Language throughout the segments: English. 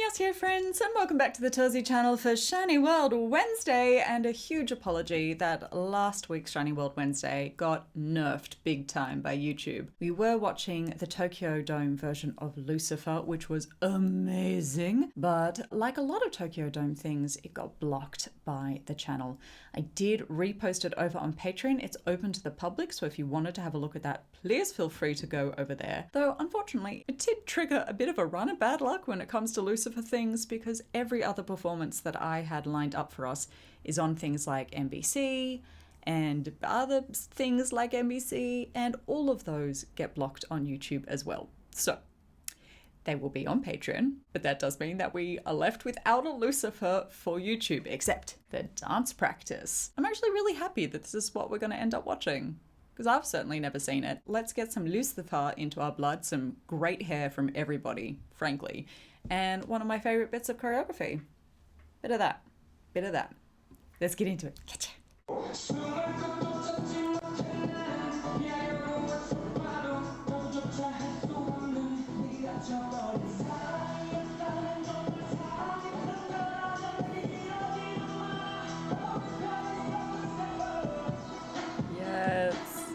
Annyeonghaseyo friends, and welcome back to the Torsie channel for SHINee World Wednesday, and a huge apology that last week's SHINee World Wednesday got nerfed big time by YouTube. We were watching the Tokyo Dome version of Lucifer, which was amazing, but like a lot of Tokyo Dome things, it got blocked by the channel. I did repost it over on Patreon. It's open to the public, so if you wanted to have a look at that, please feel free to go over there. Though unfortunately, it did trigger a bit of a run of bad luck when it comes to Lucifer things, because every other performance that I had lined up for us is on things like NBC and other things like NBC, and all of those get blocked on YouTube as well. So they will be on Patreon, but that does mean that we are left without a Lucifer for YouTube, except the dance practice. I'm actually really happy that this is what we're going to end up watching, because I've certainly never seen it. Let's get some Lucifer into our blood, some great hair from everybody, frankly, and one of my favorite bits of choreography. Bit of that, bit of that. Let's get into it. Getcha. Yes.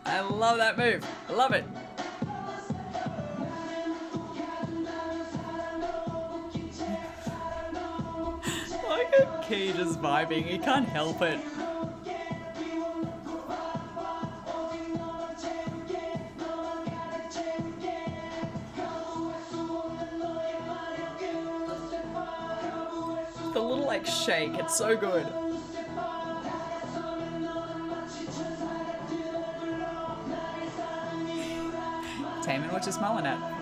I love that move. I love it. Look at Key just vibing. He can't help it. The little like shake. It's so good. Taemin, what you smiling at?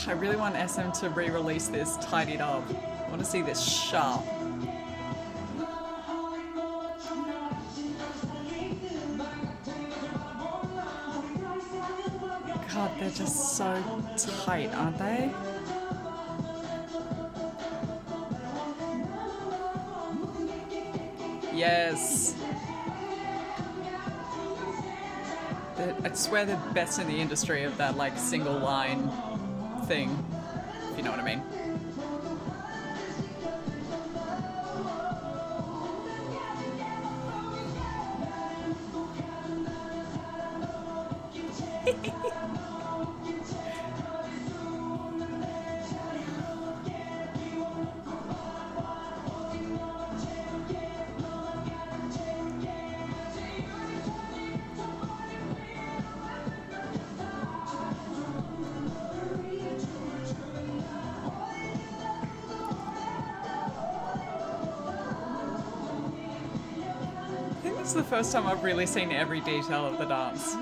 I really want SM to re-release this tidied up. I want to see this sharp. God, they're just so tight, aren't they? Yes. I swear they're best in the industry of that like single line thing, if you know what I mean. I think this is the first time I've really seen every detail of the dance.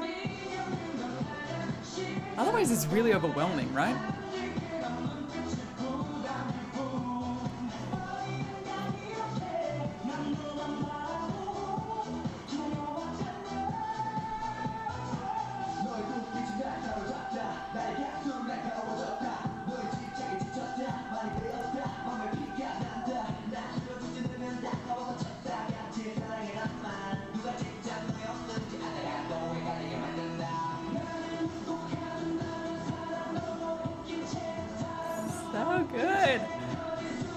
Otherwise it's really overwhelming, right? So good.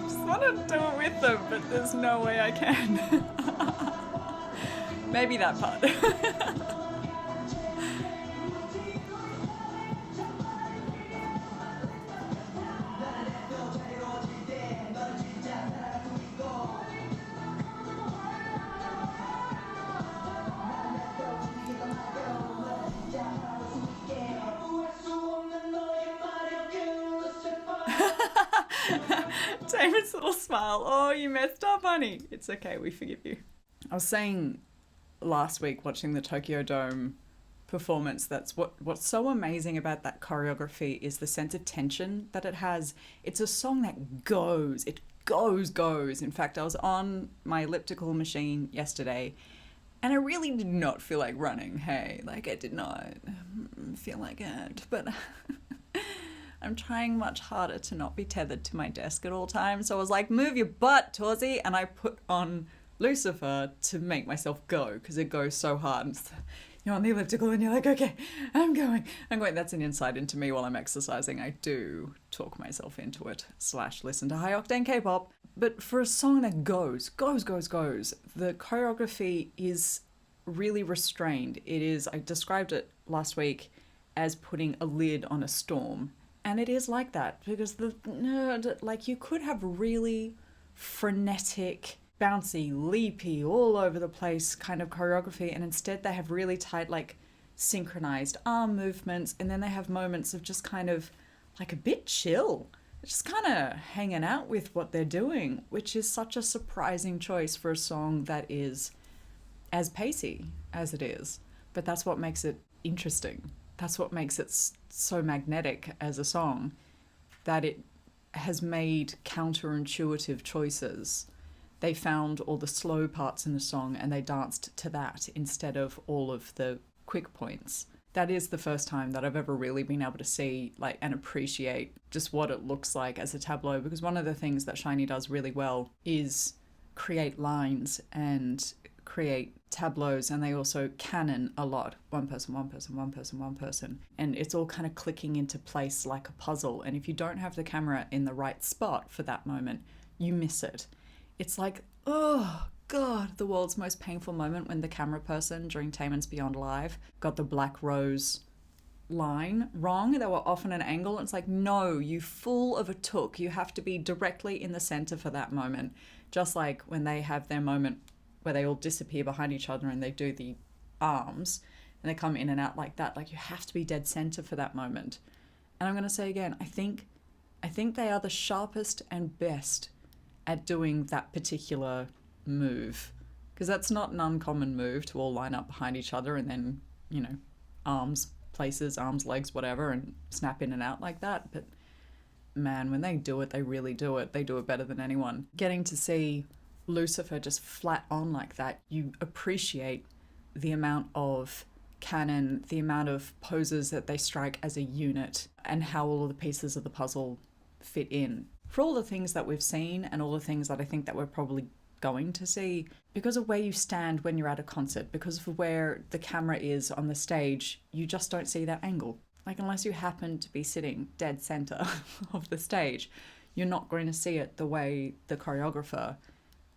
Just want to do it with them, but there's no way I can. Maybe that part. David's little smile. Oh, you messed up, honey. It's okay, we forgive you. I was saying last week watching the Tokyo Dome performance, that's what's so amazing about that choreography is the sense of tension that it has. It's a song that goes, it goes. In fact, I was on my elliptical machine yesterday and I really did not feel like running. Hey, like I did not feel like it, but I'm trying much harder to not be tethered to my desk at all times. So I was like, move your butt, Torsie. And I put on Lucifer to make myself go because it goes so hard. And you're on the elliptical and you're like, okay, I'm going. That's an insight into me while I'm exercising. I do talk myself into it / listen to high octane K-pop. But for a song that goes, the choreography is really restrained. It is, I described it last week as putting a lid on a storm. And it is like that because you could have really frenetic, bouncy, leapy, all over the place kind of choreography, and instead they have really tight, like synchronized arm movements, and then they have moments of just kind of like a bit chill, just kind of hanging out with what they're doing, which is such a surprising choice for a song that is as pacey as it is. But that's what makes it interesting. That's what makes it so magnetic as a song, that it has made counterintuitive choices. They found all the slow parts in the song and they danced to that instead of all of the quick points. That is the first time that I've ever really been able to see and appreciate just what it looks like as a tableau, because one of the things that SHINee does really well is create lines and create tableaus, and they also canon a lot. One person, and it's all kind of clicking into place like a puzzle, and if you don't have the camera in the right spot for that moment, you miss it. It's like, oh god, the world's most painful moment when the camera person during Taemin's Beyond Live got the black rose line wrong. They were off on an angle. It's like, no, you fool of a took. You have to be directly in the center for that moment. Just like when they have their moment where they all disappear behind each other and they do the arms and they come in and out like that. Like, you have to be dead center for that moment. And I'm going to say again, I think they are the sharpest and best at doing that particular move, because that's not an uncommon move to all line up behind each other and then, arms, legs, whatever, and snap in and out like that. But man, when they do it, they really do it. They do it better than anyone. Getting to see Lucifer just flat on like that, you appreciate the amount of canon, the amount of poses that they strike as a unit, and how all of the pieces of the puzzle fit in. For all the things that we've seen and all the things that I think that we're probably going to see, because of where you stand when you're at a concert, because of where the camera is on the stage, you just don't see that angle. Like, unless you happen to be sitting dead center of the stage, you're not going to see it the way the choreographer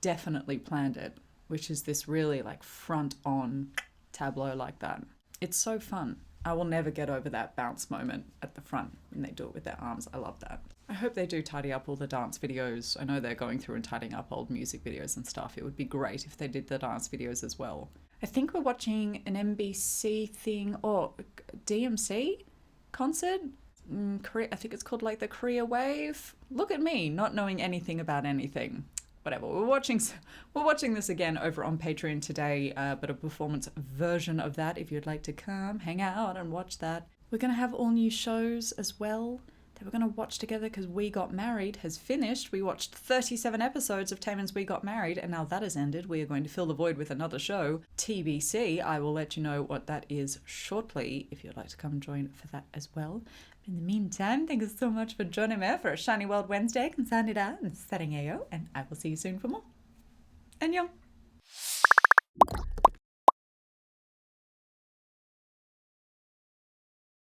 definitely planned it, which is this really front on tableau like that. It's so fun. I will never get over that bounce moment at the front when they do it with their arms. I love that. I hope they do tidy up all the dance videos. I know they're going through and tidying up old music videos and stuff. It would be great if they did the dance videos as well. I think we're watching an NBC thing or DMC concert. I think it's called the Korea Wave. Look at me, not knowing anything about anything. Whatever, we're watching this again over on Patreon today, but a performance version of that if you'd like to come hang out and watch that. We're going to have all new shows as well that we're going to watch together, because We Got Married has finished. We watched 37 episodes of Taemin's We Got Married, and now that has ended. We are going to fill the void with another show, TBC. I will let you know what that is shortly if you'd like to come join for that as well. In the meantime, thank you so much for joining me for a SHINee World Wednesday. Kamsahamnida and Sarangeyo, and I will see you soon for more. Annyeong!